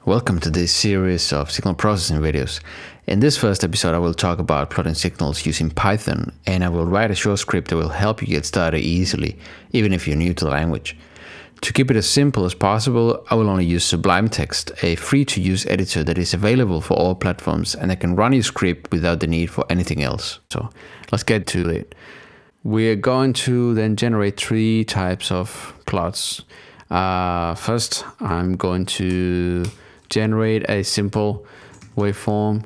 Welcome to this series of signal processing videos. In this first episode I will talk about plotting signals using Python, and I will write a short script that will help you get started easily, even if you're new to the language. To keep it as simple as possible, I will only use Sublime Text, a free-to-use editor that is available for all platforms and that can run your script without the need for anything else. So let's get to it. We're going to then generate three types of plots. First, I'm going to generate a simple waveform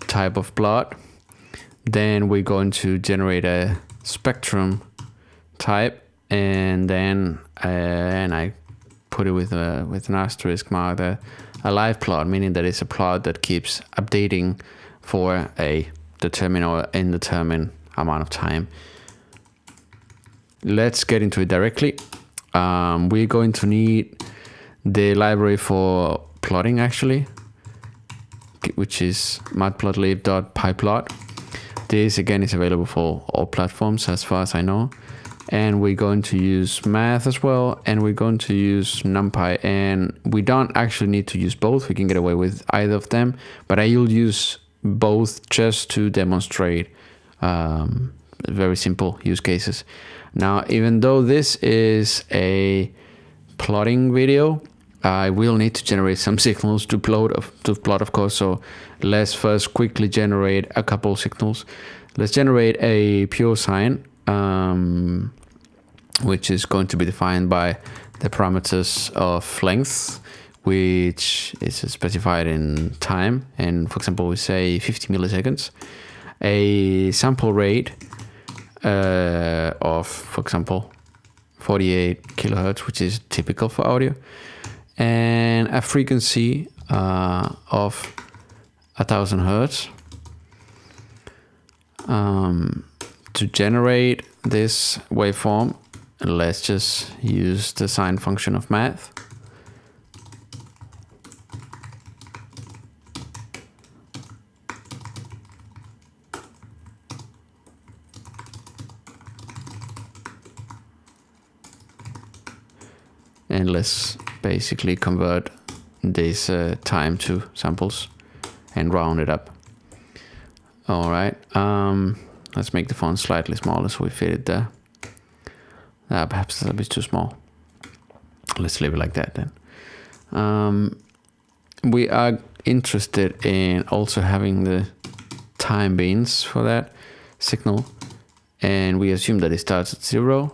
type of plot. Then we're going to generate a spectrum type, and then I put it with an asterisk mark, a live plot, meaning that it's a plot that keeps updating for a determined or indeterminate amount of time. Let's get into it directly. We're going to need the library for plotting, actually, which is matplotlib.pyplot. This again is available for all platforms as far as I know, and we're going to use math as well, and we're going to use NumPy, and we don't actually need to use both. We can get away with either of them, but I will use both just to demonstrate very simple use cases. Now, even though this is a plotting video, I will need to generate some signals to plot, of course. So let's first quickly generate a couple signals. Let's generate a pure sine, which is going to be defined by the parameters of length, which is specified in time. And for example, we say 50 milliseconds. A sample rate of, for example, 48 kilohertz, which is typical for audio, and a frequency of 1000 hertz. To generate this waveform, let's just use the sine function of math. And let's basically convert this time to samples and round it up. All right, let's make the font slightly smaller so we fit it there. Perhaps that's a bit too small. Let's leave it like that then. We are interested in also having the time beans for that signal, and we assume that it starts at 0.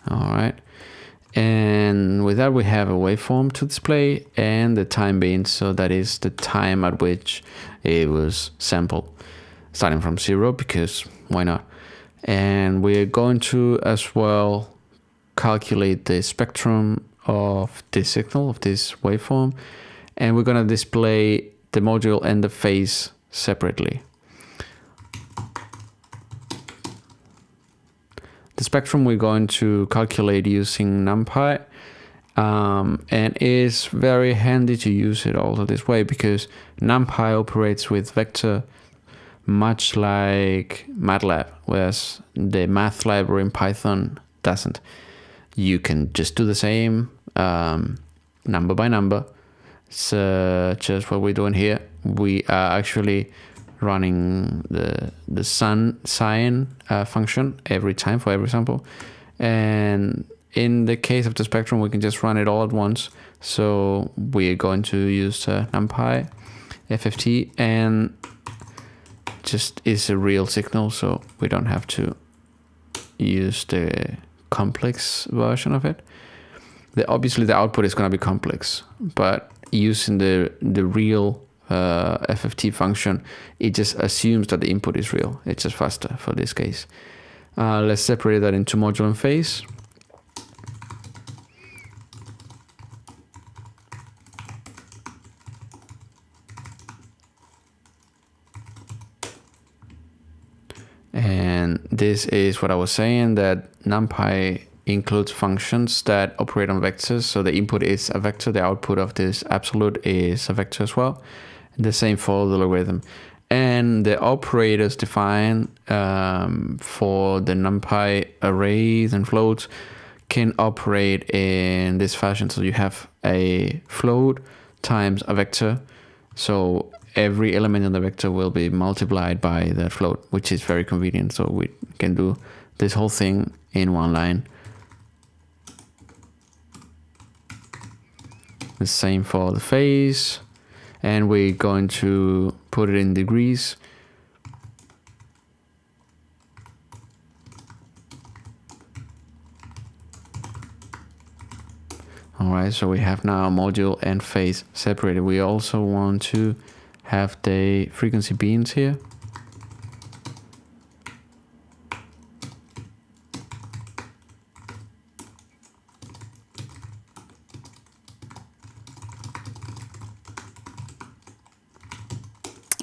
All right, and with that we have a waveform to display and the time being, so that is the time at which it was sampled, starting from 0, because why not? And we're going to as well calculate the spectrum of this signal, of this waveform, and we're going to display the module and the phase separately. The spectrum we're going to calculate using NumPy, and it's very handy to use it also this way, because NumPy operates with vector much like MATLAB, whereas the math library in Python doesn't. You can just do the same number by number. So just what we're doing here, we are actually running the Sine function every time for every sample, and in the case of the spectrum we can just run it all at once. So we're going to use NumPy FFT, and just is a real signal, so we don't have to use the complex version of it. Obviously the output is going to be complex, but using the real FFT function, it just assumes that the input is real. It's just faster for this case. Let's separate that into module and phase. And this is what I was saying, that NumPy includes functions that operate on vectors. So the input is a vector, the output of this absolute is a vector as well. The same for the logarithm. And the operators defined for the NumPy arrays and floats can operate in this fashion. So you have a float times a vector. So every element in the vector will be multiplied by that float, which is very convenient. So we can do this whole thing in one line. The same for the phase, and we're going to put it in degrees. Alright, so we have now module and phase separated. We also want to have the frequency beams here.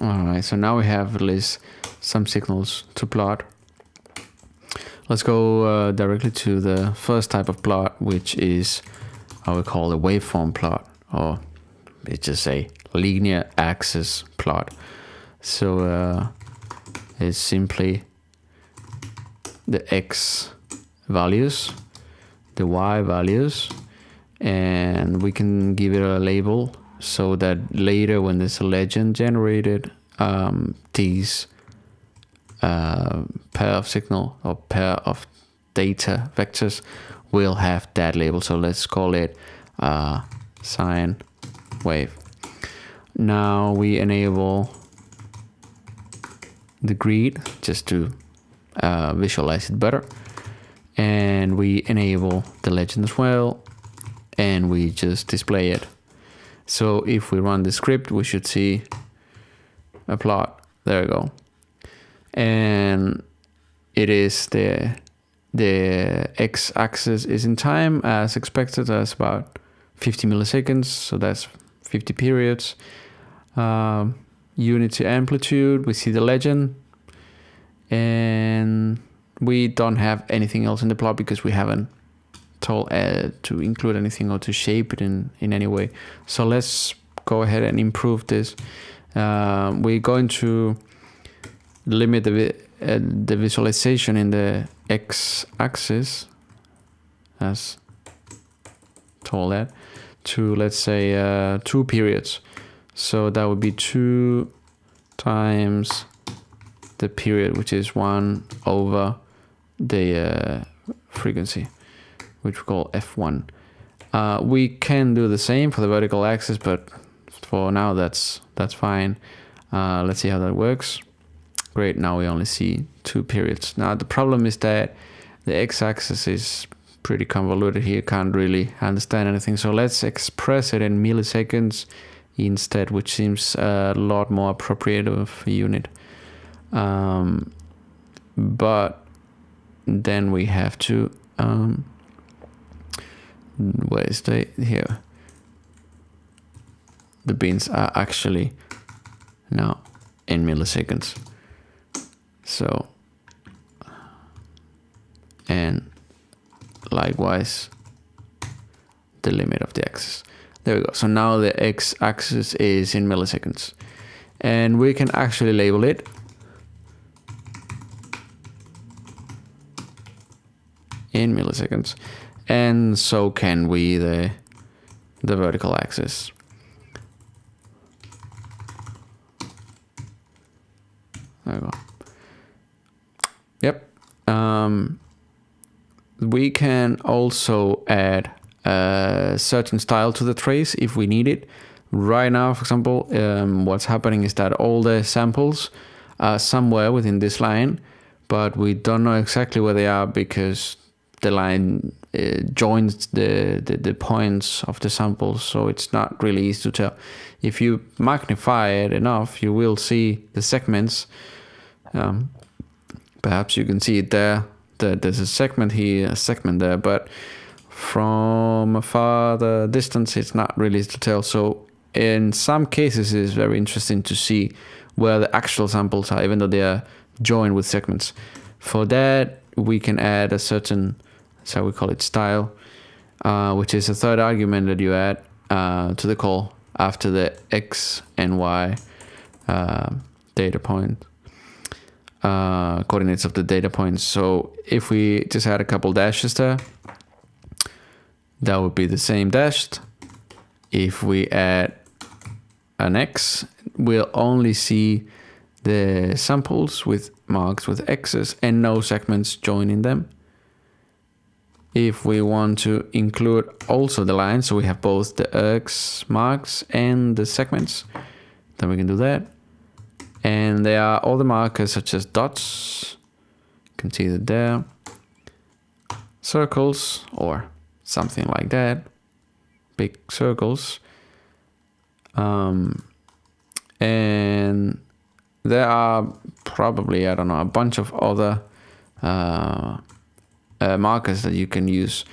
Alright, so now we have at least some signals to plot. Let's go directly to the first type of plot, which is how we call a waveform plot, or it's just a linear axis plot. So it's simply the x values, the y values, and we can give it a label so that later when there's a legend generated, these pair of signal or pair of data vectors will have that label. So let's call it sine wave. Now we enable the grid just to visualize it better, and we enable the legend as well, and we just display it. So if we run the script, we should see a plot. There we go. And it is the x-axis is in time as expected. That's about 50 milliseconds, so that's 50 periods. Unity amplitude, we see the legend, and we don't have anything else in the plot because we haven't told to include anything or to shape it in any way. So let's go ahead and improve this. We're going to limit the visualization in the x-axis, as told that, to, let's say, 2 periods. So that would be 2 times the period, which is 1 over the frequency, which we call F1. We can do the same for the vertical axis, but for now that's fine. Let's see how that works. Great, now we only see 2 periods. Now the problem is that the x-axis is pretty convoluted here, can't really understand anything. So let's express it in milliseconds instead, which seems a lot more appropriate of a unit. But then we have to where is the here? The bins are actually now in milliseconds. So, and likewise the limit of the axis. There we go. So now the x-axis is in milliseconds, and we can actually label it. In milliseconds, and so can we the vertical axis. There we go. Yep. We can also add a certain style to the trace if we need it. Right now, for example, what's happening is that all the samples are somewhere within this line, but we don't know exactly where they are because the line joins the points of the samples, so it's not really easy to tell. If you magnify it enough, you will see the segments. Perhaps you can see it there. There's a segment here, a segment there, but from a farther distance, it's not really easy to tell. So in some cases, it's very interesting to see where the actual samples are, even though they are joined with segments. For that, we can add a certain, so we call it style, which is a third argument that you add to the call after the x and y data point coordinates of the data points. So if we just add a couple dashes there, that would be the same dashed. If we add an X, we'll only see the samples with marks with X's and no segments joining them. If we want to include also the lines, so we have both the X marks and the segments, then we can do that. And there are all the markers such as dots, you can see that there, circles or something like that, big circles. And there are probably, I don't know, a bunch of other markers that you can use.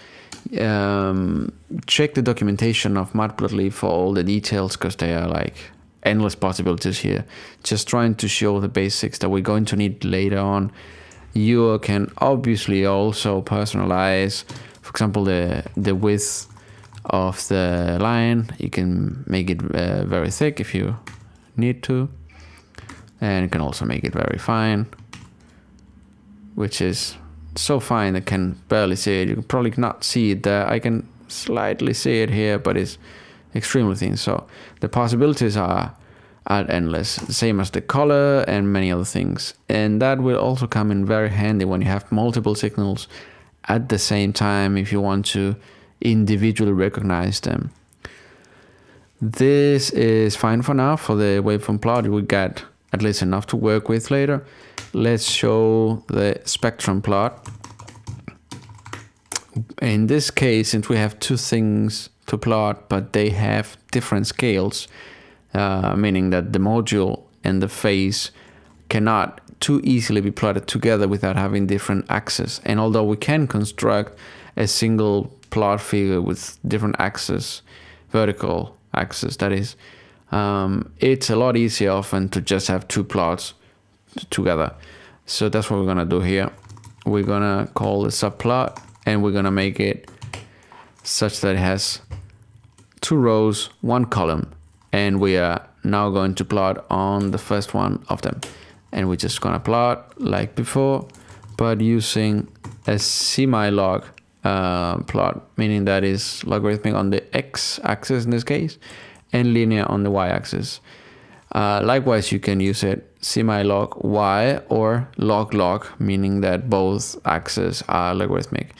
Check the documentation of matplotlib for all the details, because they are like endless possibilities here. Just trying to show the basics that we're going to need later on. You can obviously also personalize, for example, the width of the line. You can make it very thick if you need to, and you can also make it very fine, which is so fine I can barely see it. You can probably not see it there. I can slightly see it here, but it's extremely thin. So the possibilities are endless, same as the color and many other things. And that will also come in very handy when you have multiple signals at the same time, if you want to individually recognize them. This is fine for now. For the waveform plot, we got at least enough to work with later. Let's show the spectrum plot. In this case, since we have two things to plot, but they have different scales, meaning that the module and the phase cannot too easily be plotted together without having different axes. And although we can construct a single plot figure with different axes, vertical axis that is, it's a lot easier often to just have two plots together. So that's what we're gonna do here. We're gonna call the subplot, and we're gonna make it such that it has 2 rows, 1 column, and we are now going to plot on the first one of them. And we're just gonna plot like before, but using a semi-log plot, meaning that is logarithmic on the x-axis in this case, and linear on the y-axis. Likewise, you can use it semi-log y or log-log, meaning that both axes are logarithmic.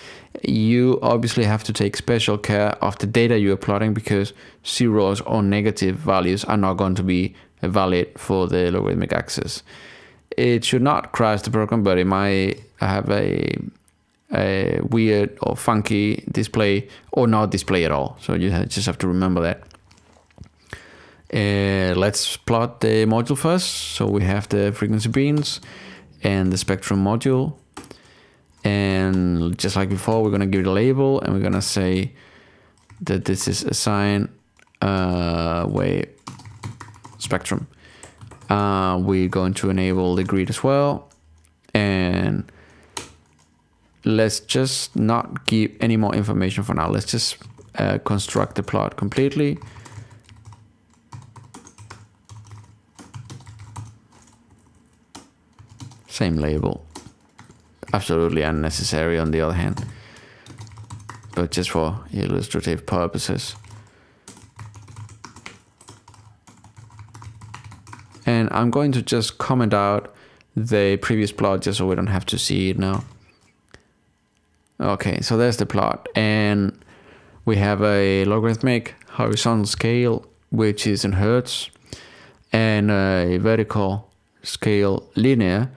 You obviously have to take special care of the data you are plotting, because zeros or negative values are not going to be valid for the logarithmic axis. It should not crash the program, but it might have a weird or funky display, or not display at all. So you just have to remember that. Let's plot the module first. So we have the frequency beams and the spectrum module, and just like before, we're gonna give it a label, and we're gonna say that this is a sine wave spectrum. We're going to enable the grid as well, and let's just not give any more information for now. Let's just construct the plot completely. Same label. Absolutely unnecessary on the other hand, but just for illustrative purposes. And I'm going to just comment out the previous plot just so we don't have to see it now. Okay, so there's the plot, and we have a logarithmic horizontal scale, which is in hertz, and a vertical scale linear,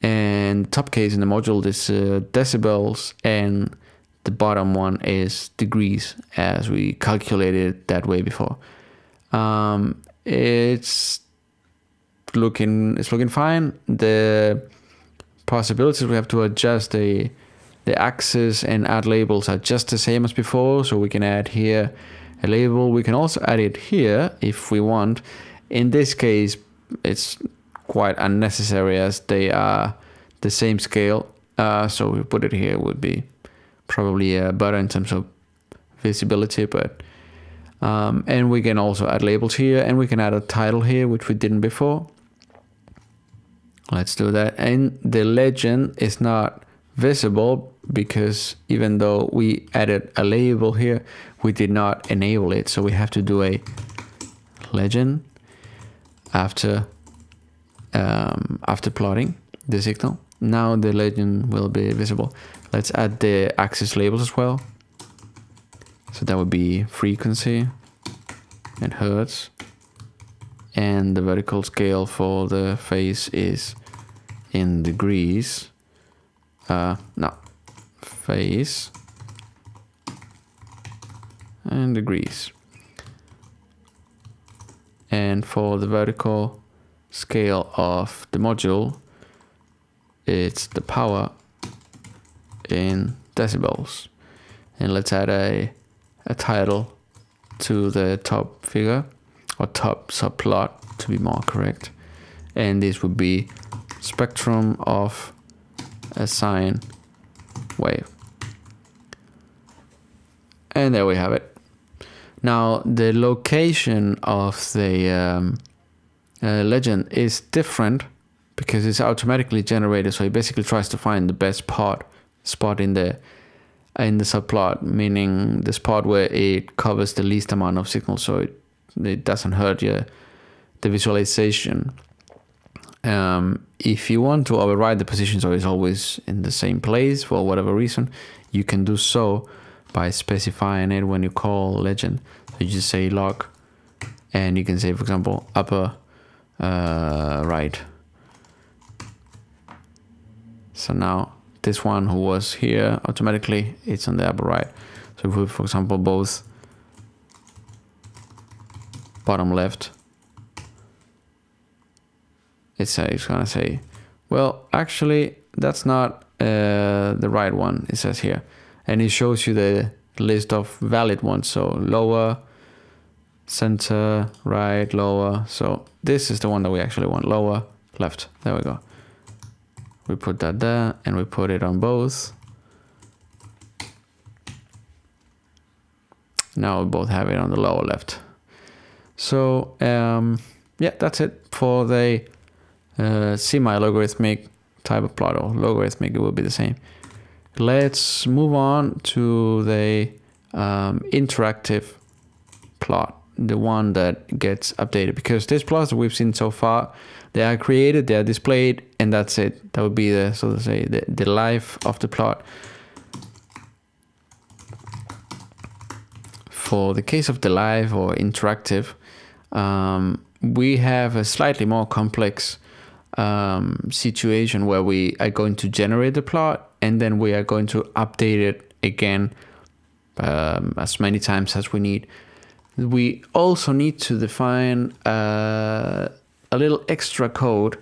and top case in the module is decibels, and the bottom one is degrees, as we calculated that way before. It's looking fine. The possibilities we have to adjust the axis and add labels are just the same as before. So we can add here a label. We can also add it here if we want. In this case, it's quite unnecessary as they are the same scale. So we put it here would be probably better in terms of visibility, but and we can also add labels here, and we can add a title here, which we didn't before. Let's do that. And the legend is not visible because even though we added a label here, we did not enable it. So we have to do a legend after plotting the signal. Now the legend will be visible. Let's add the axis labels as well. So that would be frequency and hertz. And the vertical scale for the phase is in degrees. No, phase and degrees. And for the vertical scale of the module, it's the power in decibels. And let's add a title to the top figure, or top subplot to be more correct. And this would be spectrum of a sine wave. And there we have it. Now the location of the legend is different because it's automatically generated. So it basically tries to find the best spot in the subplot, meaning the spot where it covers the least amount of signal, so it doesn't hurt the visualization. If you want to override the position so it's always in the same place for whatever reason, you can do so by specifying it when you call legend. So you just say log, and you can say, for example, upper right. So now this one who was here, automatically it's on the upper right. So if we, for example, both bottom left, it's gonna say, well, actually that's not the right one, it says here. And it shows you the list of valid ones. So lower, center, right, lower. So this is the one that we actually want, lower, left. There we go. We put that there and we put it on both. Now we both have it on the lower left. So yeah, that's it for the semi-logarithmic type of plot, or logarithmic, it will be the same. Let's move on to the interactive plot, the one that gets updated, because these plots that we've seen so far, they are created, they are displayed, and that's it. That would be the, so to say, the life of the plot. For the case of the live or interactive, we have a slightly more complex situation where we are going to generate the plot and then we are going to update it again as many times as we need. We also need to define a little extra code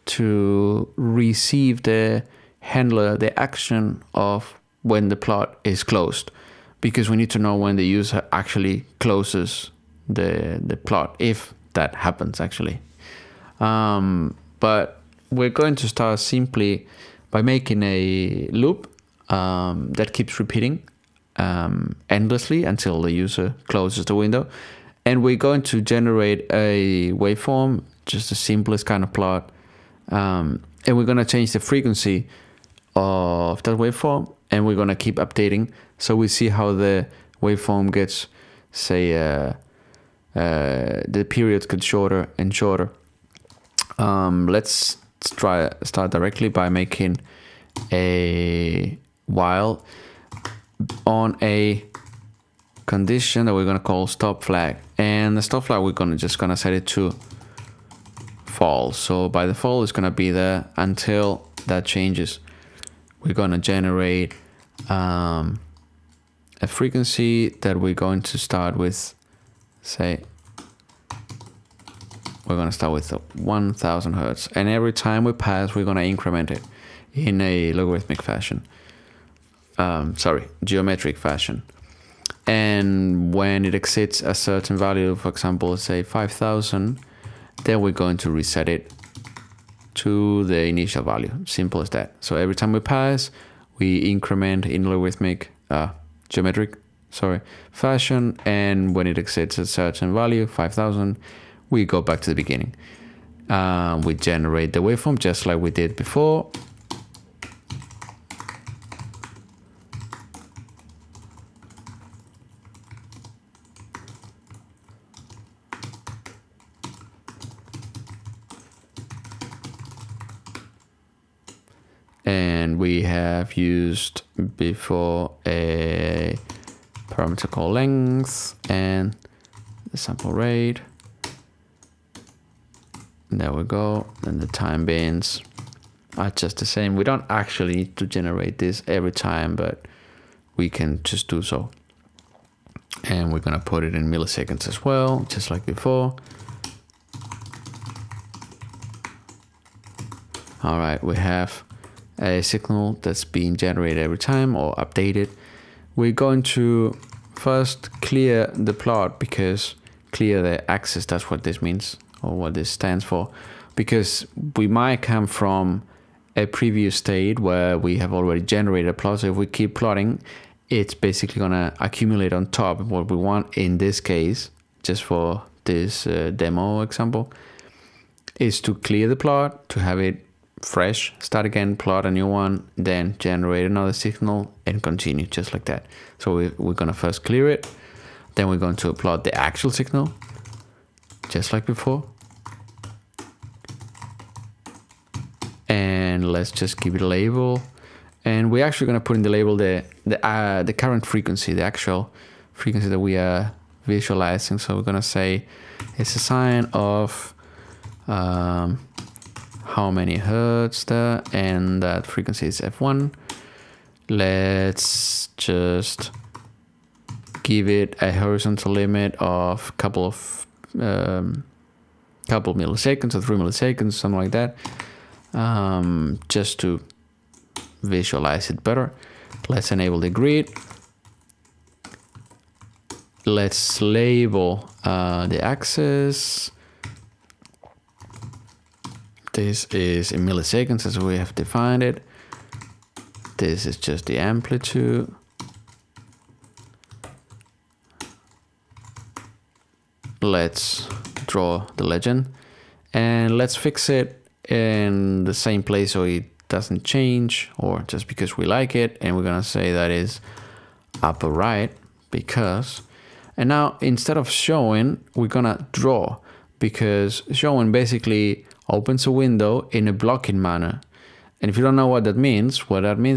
to receive the handler, the action of when the plot is closed, because we need to know when the user actually closes the plot, if that happens actually. But we're going to start simply by making a loop that keeps repeating endlessly until the user closes the window. And we're going to generate a waveform, just the simplest kind of plot. And we're going to change the frequency of that waveform, and we're going to keep updating. So we see how the waveform gets, say, the periods get shorter and shorter. Let's start directly by making a while on a condition that we're going to call stop flag. And the stop flag, we're just going to set it to false. So by default, it's going to be there until that changes. We're going to generate a frequency that we're going to start with, say, we're going to start with 1000 Hertz. And every time we pass, we're going to increment it in a logarithmic fashion. Geometric fashion. And when it exceeds a certain value, for example, say 5000, then we're going to reset it to the initial value. Simple as that. So every time we pass, we increment in logarithmic, geometric fashion. And when it exceeds a certain value, 5000, we go back to the beginning. We generate the waveform just like we did before. and we have used before a parameter called length and the sample rate. There we go. Then the time bins are just the same. We don't actually need to generate this every time, but we can just do so. And we're gonna put it in milliseconds as well, just like before. All right, we have a signal that's being generated every time or updated. We're going to first clear the plot, because clear the axis, that's what this means, or what this stands for, because we might come from a previous state where we have already generated a plot. So if we keep plotting, it's basically gonna accumulate on top. What we want in this case, just for this demo example, is to clear the plot, to have it fresh, start again, plot a new one, then generate another signal and continue just like that. So we're gonna first clear it, then we're going to plot the actual signal, just like before. And let's just give it a label. And we're actually gonna put in the label the current frequency, the actual frequency that we are visualizing. So we're gonna say it's a sine of how many hertz there, and that frequency is F1. Let's just give it a horizontal limit of couple milliseconds or 3 milliseconds, something like that, just to visualize it better. Let's enable the grid. Let's label the axis. This is in milliseconds as we have defined it. This is just the amplitude. Let's draw the legend and let's fix it in the same place so it doesn't change, or just because we like it. And we're gonna say that is upper right, because, and now instead of showing, we're gonna draw, because showing basically opens a window in a blocking manner. And if you don't know what that means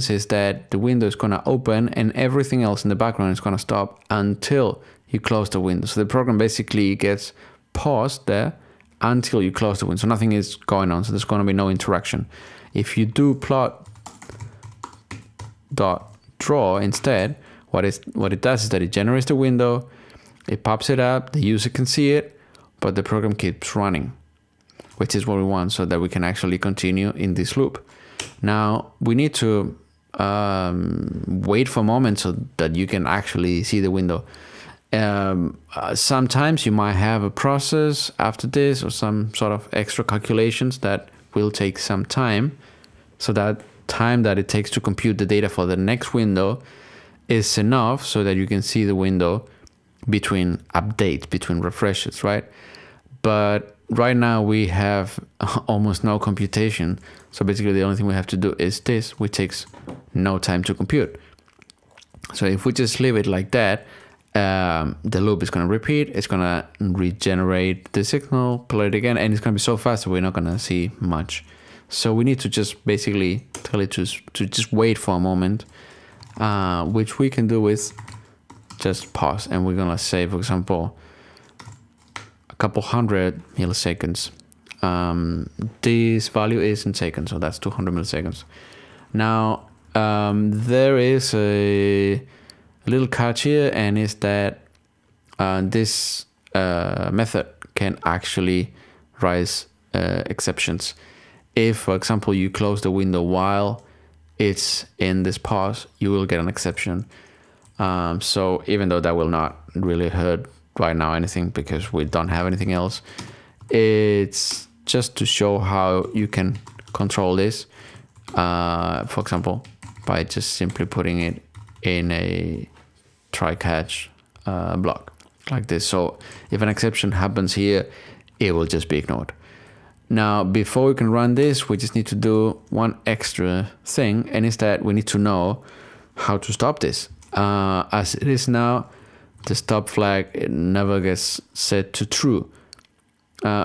is that the window is gonna open and everything else in the background is gonna stop until you close the window. So the program basically gets paused there until you close the window. So nothing is going on, so there's gonna be no interaction. If you do plot dot draw instead, what it does is that it generates the window, it pops it up, the user can see it, but the program keeps running, which is what we want, so that we can actually continue in this loop. Now we need to wait for a moment so that you can actually see the window. Sometimes you might have a process after this or some sort of extra calculations that will take some time. So that time that it takes to compute the data for the next window is enough so that you can see the window between updates, between refreshes, right? But right now we have almost no computation. So basically the only thing we have to do is this, which takes no time to compute. So if we just leave it like that, the loop is going to repeat, it's going to regenerate the signal, play it again, and it's going to be so fast that we're not going to see much. So we need to just basically tell it to just wait for a moment, which we can do with just pause. And we're going to say, for example, a couple hundred milliseconds. This value is in seconds, so that's 200 milliseconds. Now, there is a little catch here, and is that this method can actually raise exceptions. If, for example, you close the window while it's in this pause, you will get an exception. So even though that will not really hurt right now anything, because we don't have anything else, it's just to show how you can control this. For example, by just simply putting it in a try catch block like this. So if an exception happens here, it will just be ignored. Now, before we can run this, we just need to do one extra thing, and is that we need to know how to stop this. As it is now, the stop flag, it never gets set to true.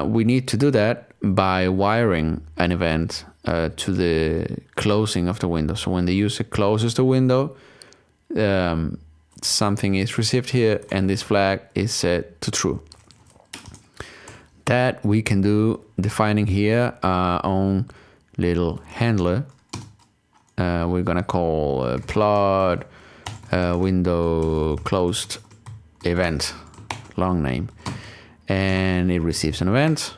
We need to do that by wiring an event to the closing of the window. So when the user closes the window, something is received here, and this flag is set to true. That we can do defining here our own little handler. We're gonna call plot window closed event, long name, and it receives an event.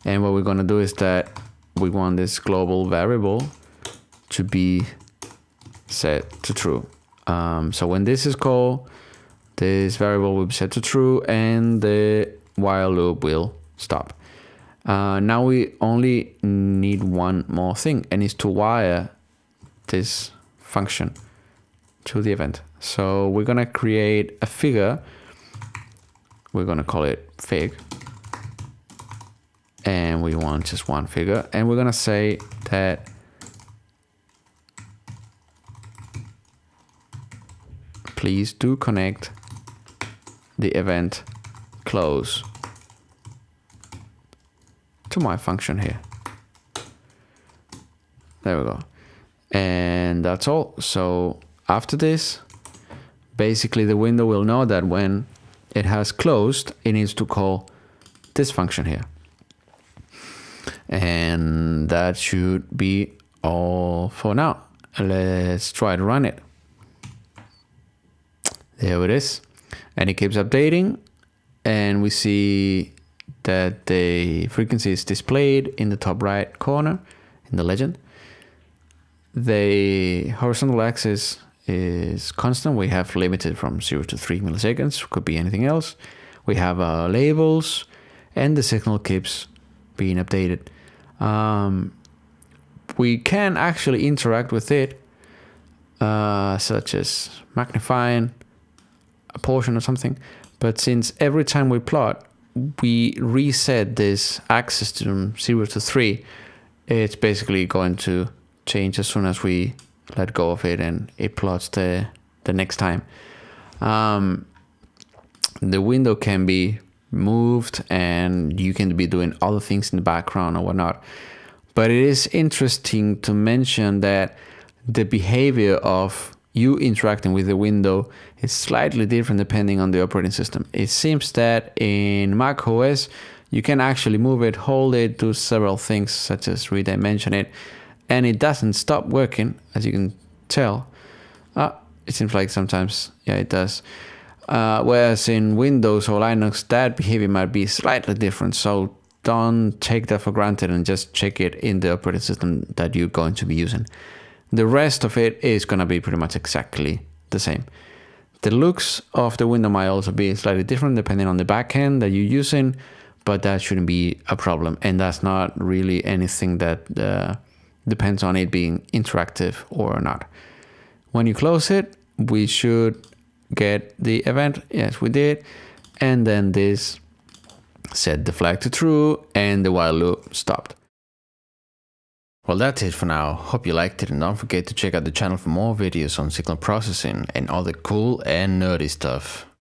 And what we're gonna do is that we want this global variable to be set to true. So when this is called, this variable will be set to true, and the while loop will stop. Now we only need one more thing, and it's to wire this function to the event. So we're gonna create a figure. We're gonna call it fig, and we want just one figure, and we're gonna say that please do connect the event close to my function here. There we go. And that's all. So after this, basically the window will know that when it has closed, it needs to call this function here. And that should be all for now. Let's try to run it. There it is. And it keeps updating, and we see that the frequency is displayed in the top right corner in the legend. The horizontal axis is constant. We have limited from 0 to 3 milliseconds, could be anything else. We have our labels, and the signal keeps being updated. We can actually interact with it, such as magnifying a portion or something, but since every time we plot, we reset this axis to 0 to 3, it's basically going to change as soon as we let go of it, and it plots the next time. The window can be moved, and you can be doing other things in the background or whatnot. But it is interesting to mention that the behavior of you interacting with the window is slightly different depending on the operating system. It seems that in Mac OS, you can actually move it, hold it, do several things such as redimension it, and it doesn't stop working, as you can tell. It seems like sometimes, yeah, it does. Whereas in Windows or Linux, that behavior might be slightly different. So don't take that for granted and just check it in the operating system that you're going to be using. The rest of it is going to be pretty much exactly the same. The looks of the window might also be slightly different depending on the backend that you're using, but that shouldn't be a problem. And that's not really anything that depends on it being interactive or not. When you close it, we should get the event. Yes, we did. And then this set the flag to true, and the while loop stopped. Well, that's it for now. Hope you liked it, and don't forget to check out the channel for more videos on signal processing and other cool and nerdy stuff.